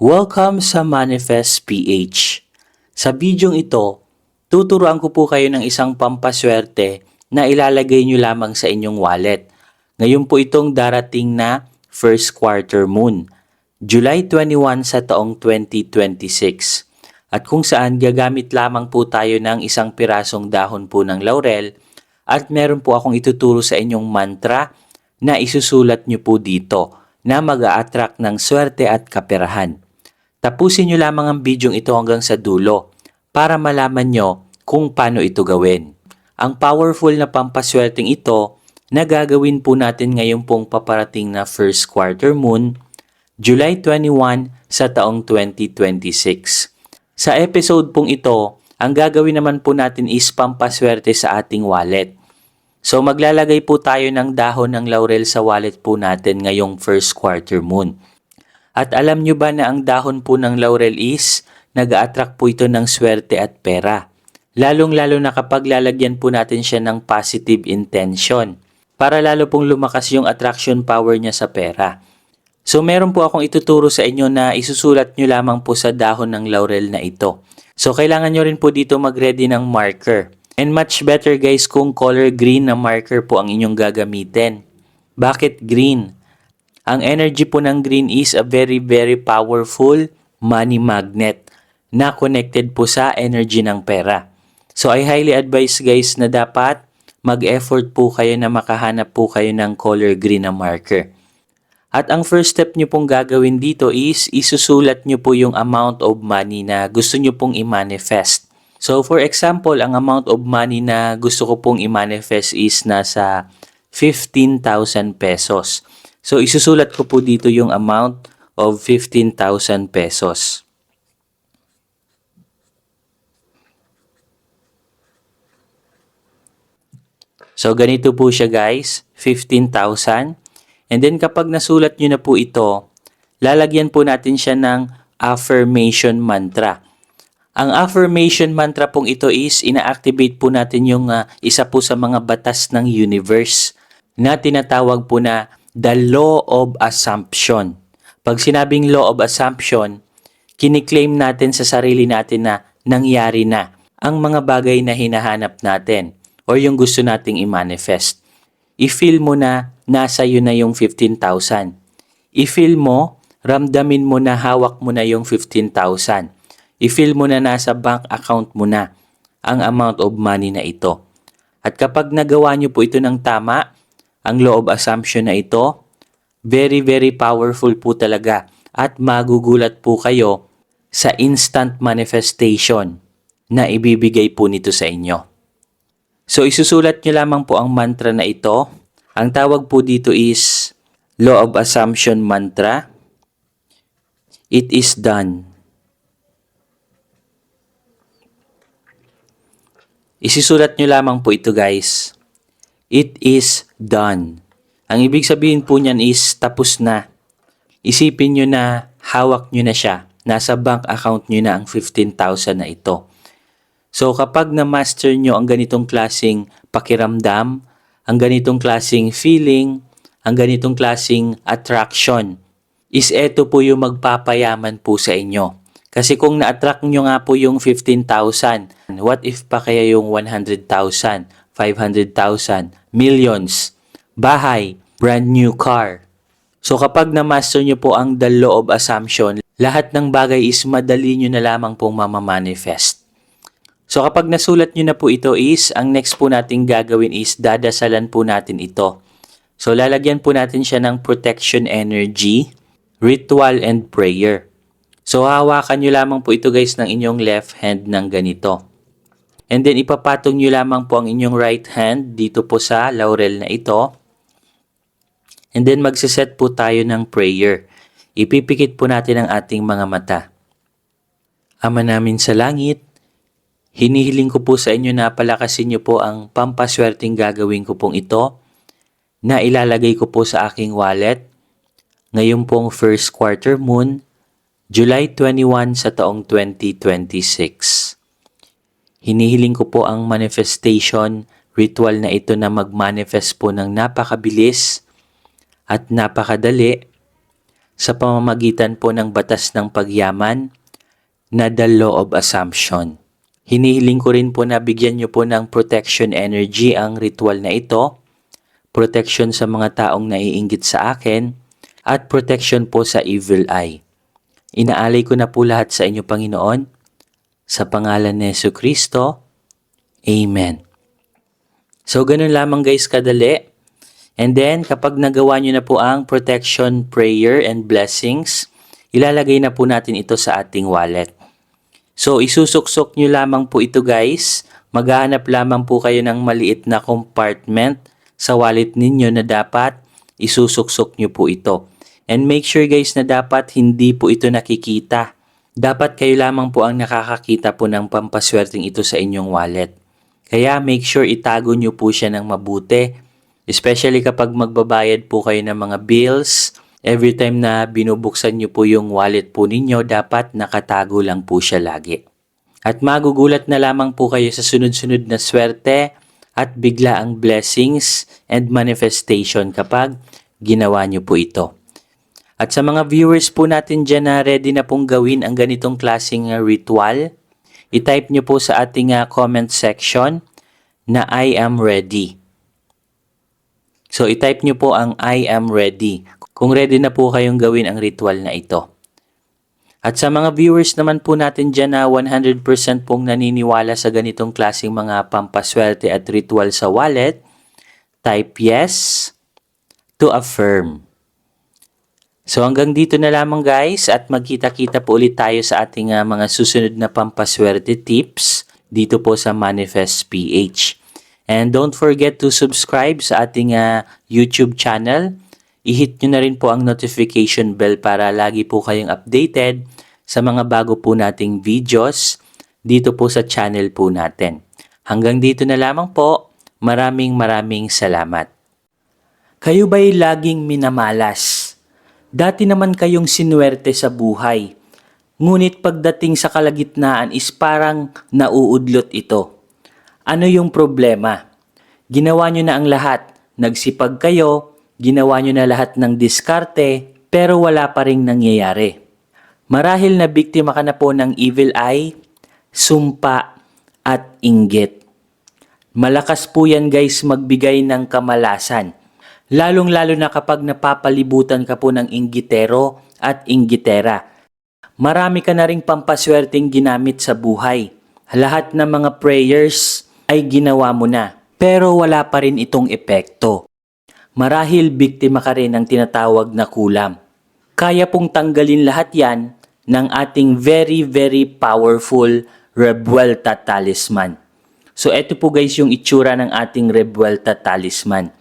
Welcome sa Manifest PH. Sa bidyong ito, tuturuan ko po kayo ng isang pampaswerte na ilalagay nyo lamang sa inyong wallet. Ngayon po itong darating na first quarter moon, July 21 sa taong 2026. At kung saan gagamit lamang po tayo ng isang pirasong dahon po ng laurel at meron po akong ituturo sa inyong mantra na isusulat nyo po dito na mag-a-attract ng swerte at kaperahan. Tapusin nyo lamang ang bidyong ito hanggang sa dulo para malaman nyo kung paano ito gawin. Ang powerful na pampaswerteng ito na gagawin po natin ngayon pong paparating na first quarter moon, July 21 sa taong 2026. Sa episode pong ito, ang gagawin naman po natin is pampaswerte sa ating wallet. So maglalagay po tayo ng dahon ng laurel sa wallet po natin ngayong first quarter moon. At alam nyo ba na ang dahon po ng laurel is nag-a-attract po ito ng swerte at pera. Lalong-lalo na kapag lalagyan po natin siya ng positive intention para lalo pong lumakas yung attraction power niya sa pera. So meron po akong ituturo sa inyo na isusulat nyo lamang po sa dahon ng laurel na ito. So kailangan nyo rin po dito mag-ready ng marker. And much better guys kung color green na marker po ang inyong gagamitin. Bakit green? Ang energy po ng green is a very powerful money magnet na connected po sa energy ng pera. So I highly advise guys na dapat mag-effort po kayo na makahanap po kayo ng color green na marker. At ang first step nyo pong gagawin dito is isusulat nyo po yung amount of money na gusto nyo pong i-manifest. So for example, ang amount of money na gusto ko pong i-manifest is nasa 15,000 pesos. So, isusulat ko po dito yung amount of 15,000 pesos. So, ganito po siya guys, 15,000. And then, kapag nasulat nyo na po ito, lalagyan po natin siya ng affirmation mantra. Ang affirmation mantra pong ito is, ina-activate po natin yung isa po sa mga batas ng universe na tinatawag po na the law of assumption. Pag sinabing law of assumption, kiniklaim natin sa sarili natin na nangyari na ang mga bagay na hinahanap natin or yung gusto nating i-manifest. I-feel mo na nasa iyo na yung 15,000. I-feel mo, ramdamin mo na hawak mo na yung 15,000. I-feel mo na nasa bank account mo na ang amount of money na ito. At kapag nagawa nyo po ito ng tama, ang law of assumption na ito, very powerful po talaga at magugulat po kayo sa instant manifestation na ibibigay po nito sa inyo. So isusulat nyo lamang po ang mantra na ito. Ang tawag po dito is law of assumption mantra. It is done. Isusulat nyo lamang po ito guys. It is done. Ang ibig sabihin po niyan is tapos na. Isipin nyo na hawak nyo na siya. Nasa bank account nyo na ang 15,000 na ito. So kapag na-master nyo ang ganitong klaseng pakiramdam, ang ganitong klaseng feeling, ang ganitong klaseng attraction, is eto po yung magpapayaman po sa inyo. Kasi kung na-attract nyo nga po yung 15,000, what if pa kaya yung 100,000, 500,000, millions, bahay, brand new car. So kapag na-master nyo po ang the law of assumption, lahat ng bagay is madali nyo na lamang pong mamamanifest. So kapag nasulat nyo na po ito is, ang next po natin gagawin is dadasalan po natin ito. So lalagyan po natin siya ng protection energy, ritual, and prayer. So hawakan nyo lamang po ito guys ng inyong left hand ng ganito. And then ipapatong nyo lamang po ang inyong right hand dito po sa laurel na ito. And then magsiset po tayo ng prayer. Ipipikit po natin ang ating mga mata. Ama namin sa langit, hinihiling ko po sa inyo na palakasin nyo po ang pampaswerteng gagawin ko pong ito na ilalagay ko po sa aking wallet ngayon pong first quarter moon, July 21 sa taong 2026. Hinihiling ko po ang manifestation ritual na ito na mag-manifest po ng napakabilis at napakadali sa pamamagitan po ng batas ng pagyaman na the law of assumption. Hinihiling ko rin po na bigyan nyo po ng protection energy ang ritual na ito, protection sa mga taong naiinggit sa akin, at protection po sa evil eye. Inaalay ko na po lahat sa inyo, Panginoon, sa pangalan ni Jesucristo. Amen. So, ganun lamang guys kadali. And then, kapag nagawa nyo na po ang protection prayer and blessings, ilalagay na po natin ito sa ating wallet. So, isusuksok nyo lamang po ito guys. Maghahanap lamang po kayo ng maliit na compartment sa wallet ninyo na dapat isusuksok nyo po ito. And make sure guys na dapat hindi po ito nakikita. Dapat kayo lamang po ang nakakakita po ng pampaswerteng ito sa inyong wallet. Kaya make sure itago nyo po siya ng mabuti. Especially kapag magbabayad po kayo ng mga bills, every time na binubuksan nyo po yung wallet po ninyo, dapat nakatago lang po siya lagi. At magugulat na lamang po kayo sa sunod-sunod na swerte at bigla ang blessings and manifestation kapag ginawa nyo po ito. At sa mga viewers po natin dyan na ready na pong gawin ang ganitong klaseng ritual, i-type nyo po sa ating comment section na I am ready. So, i-type nyo po ang I am ready kung ready na po kayong gawin ang ritual na ito. At sa mga viewers naman po natin dyan na 100% pong naniniwala sa ganitong klaseng mga pampaswerte at ritual sa wallet, type yes to affirm. So, hanggang dito na lamang guys at magkita-kita po ulit tayo sa ating mga susunod na pampaswerte tips dito po sa Manifest PH. And don't forget to subscribe sa ating YouTube channel. I-hit nyo na rin po ang notification bell para lagi po kayong updated sa mga bago po nating videos dito po sa channel po natin. Hanggang dito na lamang po. Maraming salamat. Kayo ba'y laging minamalas? Dati naman kayong sinuwerte sa buhay. Ngunit pagdating sa kalagitnaan is parang nauudlot ito. Ano yung problema? Ginawa nyo na ang lahat. Nagsipag kayo, ginawa nyo na lahat ng diskarte, pero wala pa ring nangyayari. Marahil na biktima ka na po ng evil eye, sumpa, at inggit. Malakas po yan guys magbigay ng kamalasan. Lalong-lalo na kapag napapalibutan ka po ng inggitero at inggitera. Marami ka na ring pampaswerteng ginamit sa buhay. Lahat ng mga prayers ay ginawa mo na, pero wala pa rin itong epekto. Marahil biktima ka rin ng tinatawag na kulam. Kaya pong tanggalin lahat yan ng ating very powerful Revuelta Talisman. So eto po guys yung itsura ng ating Revuelta Talisman.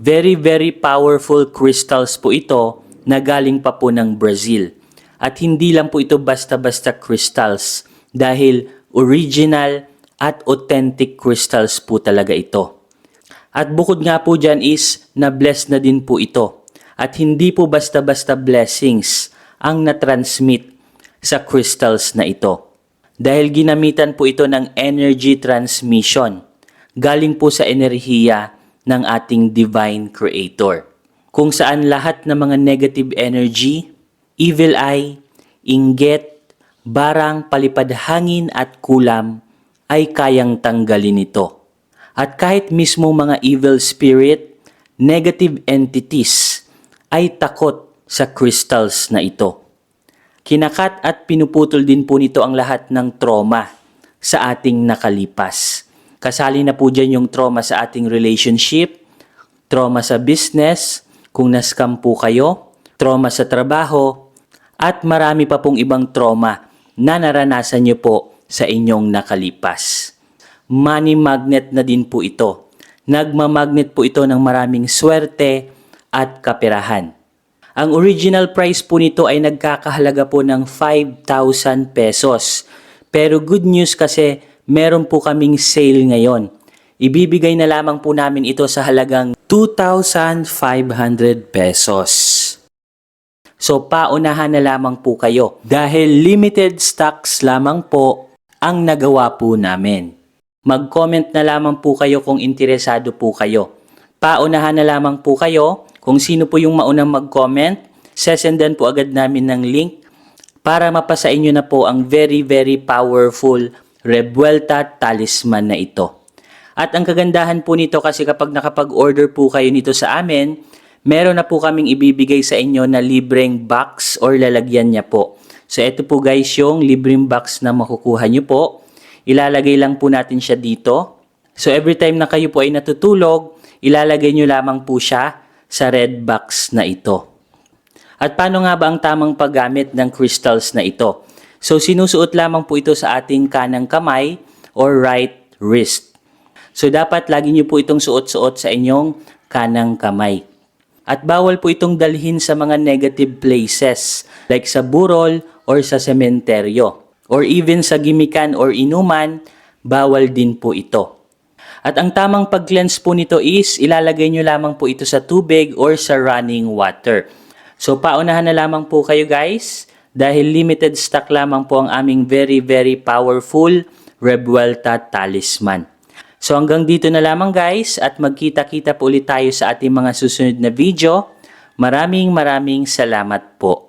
Very powerful crystals po ito na galing pa po ng Brazil. At hindi lang po ito basta-basta crystals dahil original at authentic crystals po talaga ito. At bukod nga po dyan is na-bless na din po ito. At hindi po basta-basta blessings ang na-transmit sa crystals na ito. Dahil ginamitan po ito ng energy transmission. Galing po sa enerhiya ng ating Divine Creator. Kung saan lahat ng mga negative energy, evil eye, inggit, barang, palipad hangin at kulam ay kayang tanggalin ito. At kahit mismo mga evil spirit, negative entities ay takot sa crystals na ito. Kinakat at pinuputol din po nito ang lahat ng trauma sa ating nakalipas. Kasali na po dyan yung trauma sa ating relationship, trauma sa business, kung na-scam po kayo, trauma sa trabaho, at marami pa pong ibang trauma na naranasan nyo po sa inyong nakalipas. Money magnet na din po ito. Nagmamagnet po ito ng maraming swerte at kaperahan. Ang original price po nito ay nagkakahalaga po ng 5,000 pesos. Pero good news kasi meron po kaming sale ngayon. Ibibigay na lamang po namin ito sa halagang 2,500 pesos. So paunahan na lamang po kayo dahil limited stocks lamang po ang nagawa po namin. Mag-comment na lamang po kayo kung interesado po kayo. Paunahan na lamang po kayo kung sino po yung maunang mag-comment. sesendan po agad namin ng link para mapasa inyo na po ang very very powerful Revuelta Talisman na ito. At ang kagandahan po nito kasi kapag nakapag-order po kayo nito sa amin, meron na po kaming ibibigay sa inyo na libreng box or lalagyan niya po. So ito po guys yung libreng box na makukuha nyo po. Ilalagay lang po natin siya dito. So every time na kayo po ay natutulog, ilalagay nyo lamang po siya sa red box na ito. At paano nga ba ang tamang paggamit ng crystals na ito? So sinusuot lamang po ito sa ating kanang kamay or right wrist. So dapat lagi nyo po itong suot-suot sa inyong kanang kamay. At bawal po itong dalhin sa mga negative places like sa burol or sa sementeryo. Or even sa gimikan or inuman, bawal din po ito. At ang tamang pag-cleanse po nito is ilalagay nyo lamang po ito sa tubig or sa running water. So paunahan na lamang po kayo guys dahil limited stock lamang po ang aming very very powerful Revuelta Talisman. So hanggang dito na lamang guys at magkita-kita po ulit tayo sa ating mga susunod na video. Maraming salamat po.